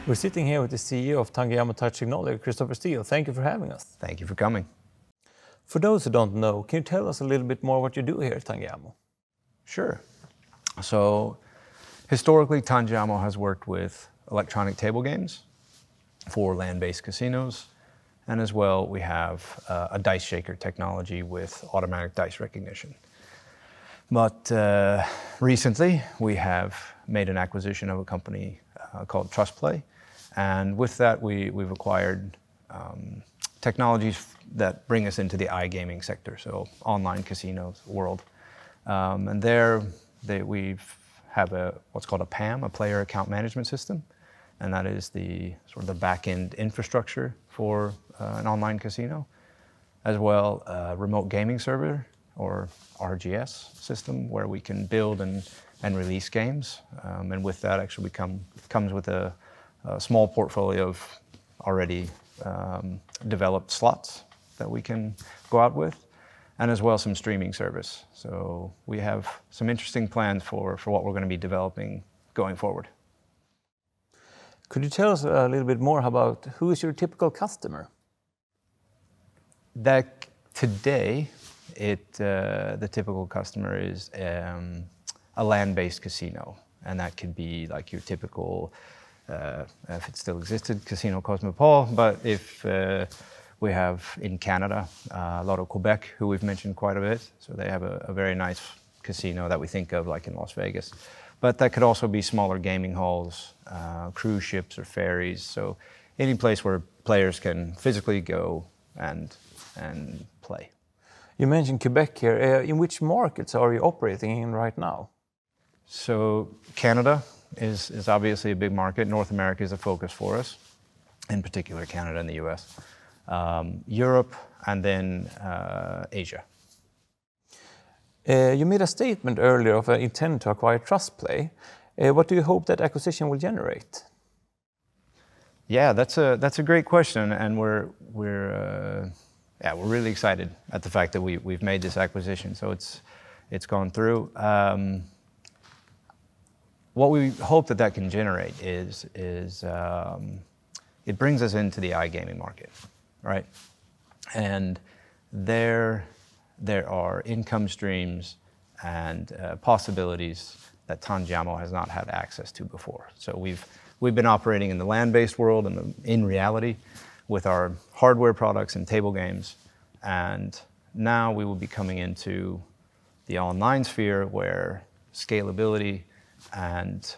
We're sitting here with the CEO of Tangiamo Touch Technology, Christopher Steele. Thank you for having us. Thank you for coming. For those who don't know, can you tell us a little bit more what you do here at Tangiamo? Sure. So historically, Tangiamo has worked with electronic table games for land-based casinos. And as well, we have a dice shaker technology with automatic dice recognition. But recently, we have made an acquisition of a company called TrustPlay. And with that, we've acquired technologies that bring us into the iGaming sector, so online casinos world. And there we have what's called a PAM, a player account management system. And that is the sort of the back-end infrastructure for an online casino, as well a remote gaming server, or RGS system, where we can build and release games. And with that, actually comes with a small portfolio of already developed slots that we can go out with, and as well some streaming service. So we have some interesting plans for what we're going to be developing going forward. Could you tell us a little bit more about who is your typical customer? That today, the typical customer is a land-based casino, and that could be like your typical, if it still existed, Casino Cosmopol. But if we have in Canada, a lot of Quebec, who we've mentioned quite a bit, so they have a very nice casino that we think of like in Las Vegas. But that could also be smaller gaming halls, cruise ships or ferries. So any place where players can physically go and play. You mentioned Quebec here. In which markets are you operating in right now? So Canada is obviously a big market. North America is a focus for us, in particular Canada and the US. Europe, and then Asia. You made a statement earlier of an intent to acquire TrustPlay. What do you hope that acquisition will generate? Yeah, that's a great question, and we're really excited at the fact that we've made this acquisition. So it's gone through. What we hope that can generate is it brings us into the iGaming market, right? And there are income streams and possibilities that Tangiamo has not had access to before. So we've been operating in the land-based world and in reality with our hardware products and table games, and now we will be coming into the online sphere where scalability and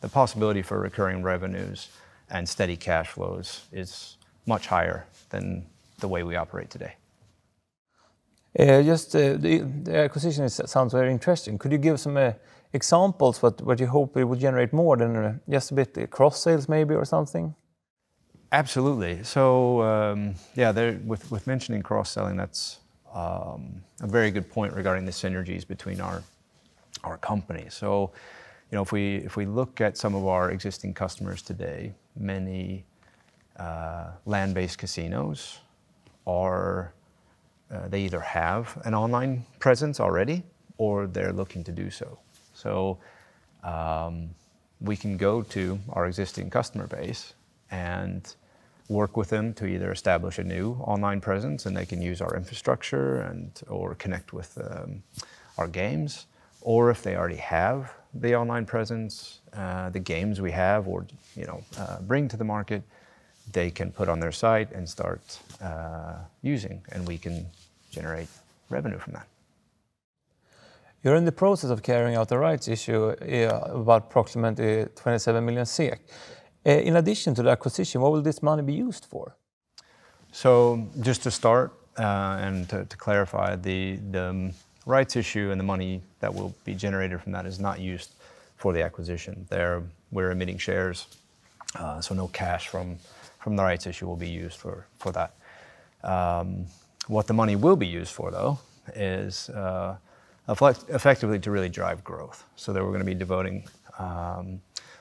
the possibility for recurring revenues and steady cash flows is much higher than the way we operate today. The acquisition sounds very interesting. Could you give some examples what you hope it will generate more than just a bit cross sales maybe or something? Absolutely. So with mentioning cross selling, that's a very good point regarding the synergies between our companies. So if we look at some of our existing customers today, many land-based casinos are they either have an online presence already or they're looking to do so. So we can go to our existing customer base and work with them to either establish a new online presence, and they can use our infrastructure or connect with our games, or if they already have the online presence, the games we have or bring to the market, they can put on their site and start using, and we can generate revenue from that. You're in the process of carrying out a rights issue about approximately 27 million SEK. In addition to the acquisition, what will this money be used for? So just to start and to clarify, the rights issue and the money that will be generated from that is not used for the acquisition. We're emitting shares, so no cash from the rights issue will be used for that. What the money will be used for, though, is effectively to really drive growth. So that we're going to be devoting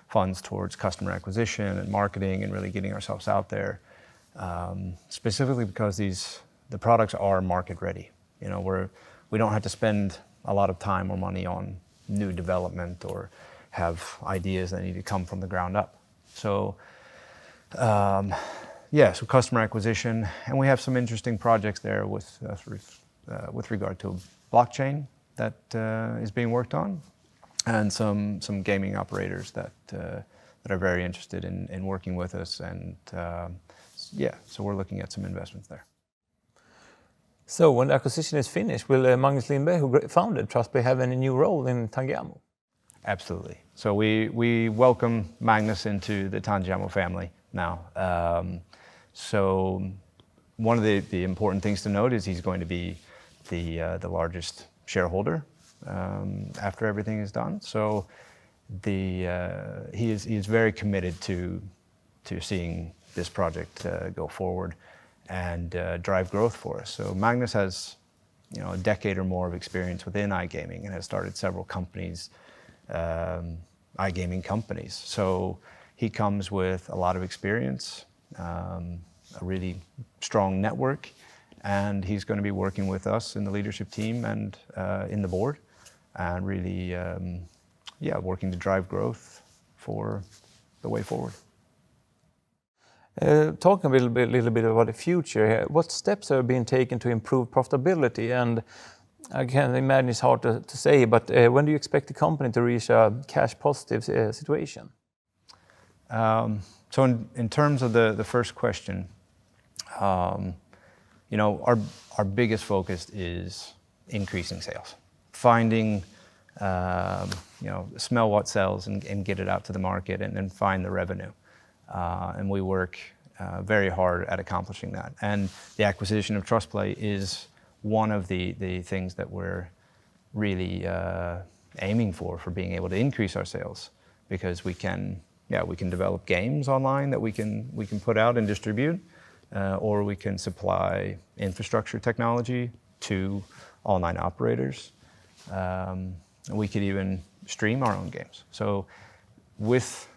funds towards customer acquisition and marketing and really getting ourselves out there, specifically because the products are market ready. We don't have to spend a lot of time or money on new development or have ideas that need to come from the ground up. So, yeah, so customer acquisition, and we have some interesting projects there with regard to blockchain that is being worked on, and some gaming operators that are very interested in working with us, and yeah, so we're looking at some investments there. So when the acquisition is finished, will Magnus Lindberg, who founded TrustPlay, have any new role in Tangiamo? Absolutely. So we welcome Magnus into the Tangiamo family now. So one of the important things to note is he's going to be the largest shareholder after everything is done. So he is very committed to seeing this project go forward and drive growth for us. So Magnus has, a decade or more of experience within iGaming and has started several companies, iGaming companies. So he comes with a lot of experience, a really strong network, and he's going to be working with us in the leadership team and in the board, and really, working to drive growth for the way forward. Talking a little bit about the future here, what steps are being taken to improve profitability? And I can imagine it's hard to say, but when do you expect the company to reach a cash positive situation? So in terms of the first question, our biggest focus is increasing sales, finding, smell what sells and get it out to the market, and then find the revenue. And we work very hard at accomplishing that. And the acquisition of TrustPlay is one of the things that we're really aiming for being able to increase our sales, because we can develop games online that we can put out and distribute, or we can supply infrastructure technology to online operators. We could even stream our own games. So with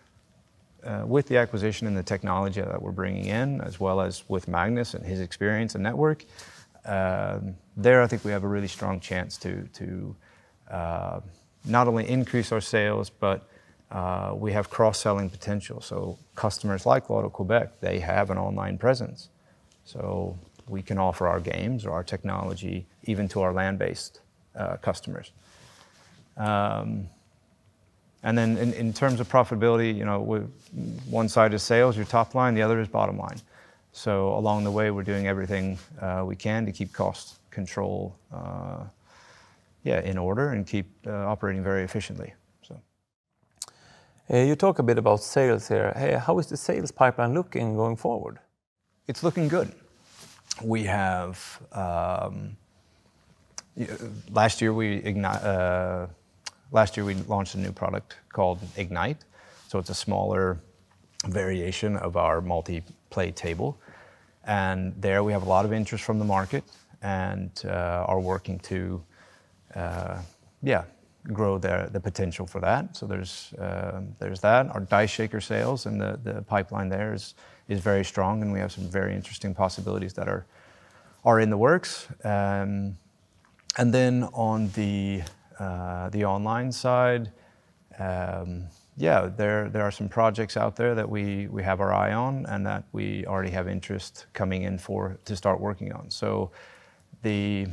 the acquisition and the technology that we're bringing in, as well as with Magnus and his experience and network, I think we have a really strong chance to not only increase our sales, but we have cross-selling potential. So customers like Lotto Quebec, they have an online presence. So we can offer our games or our technology even to our land-based customers. And then in terms of profitability, one side is sales, your top line, the other is bottom line. So along the way, we're doing everything we can to keep cost control in order and keep operating very efficiently. So. You talk a bit about sales here. Hey, how is the sales pipeline looking going forward? It's looking good. We have, last year we launched a new product called Ignite. So it's a smaller variation of our multi-play table. And there we have a lot of interest from the market, and are working to grow the potential for that. So there's that. Our dice shaker sales and the pipeline there is very strong, and we have some very interesting possibilities that are in the works. And then on the online side, there are some projects out there that we have our eye on, and that we already have interest coming in to start working on. So the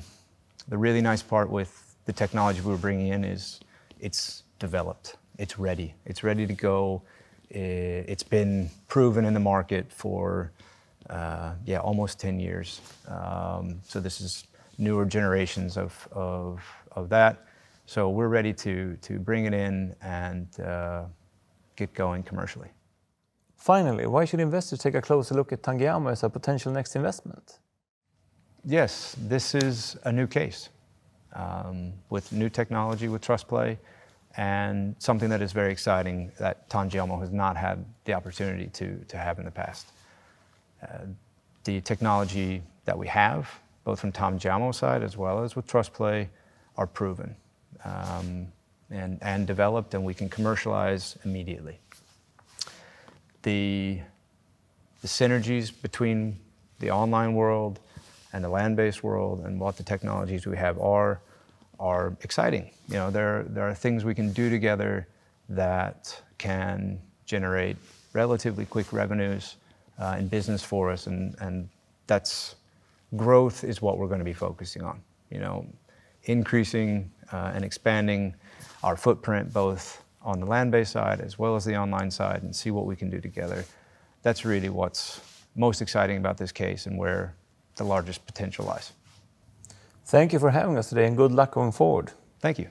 really nice part with the technology we're bringing in is it's developed, it's ready to go. It's been proven in the market for almost 10 years. So this is newer generations of that. So we're ready to bring it in and get going commercially. Finally, why should investors take a closer look at Tangiamo as a potential next investment? Yes, this is a new case with new technology with TrustPlay, and something that is very exciting that Tangiamo has not had the opportunity to have in the past. The technology that we have, both from Tangiamo's side as well as with TrustPlay, are proven and developed, and we can commercialize immediately. The synergies between the online world and the land-based world and what the technologies we have are exciting. There are things we can do together that can generate relatively quick revenues in business for us, and that's growth is what we're going to be focusing on. You know, increasing and expanding our footprint both on the land-based side as well as the online side, and see what we can do together. That's really what's most exciting about this case and where the largest potential lies. Thank you for having us today, and good luck going forward. Thank you.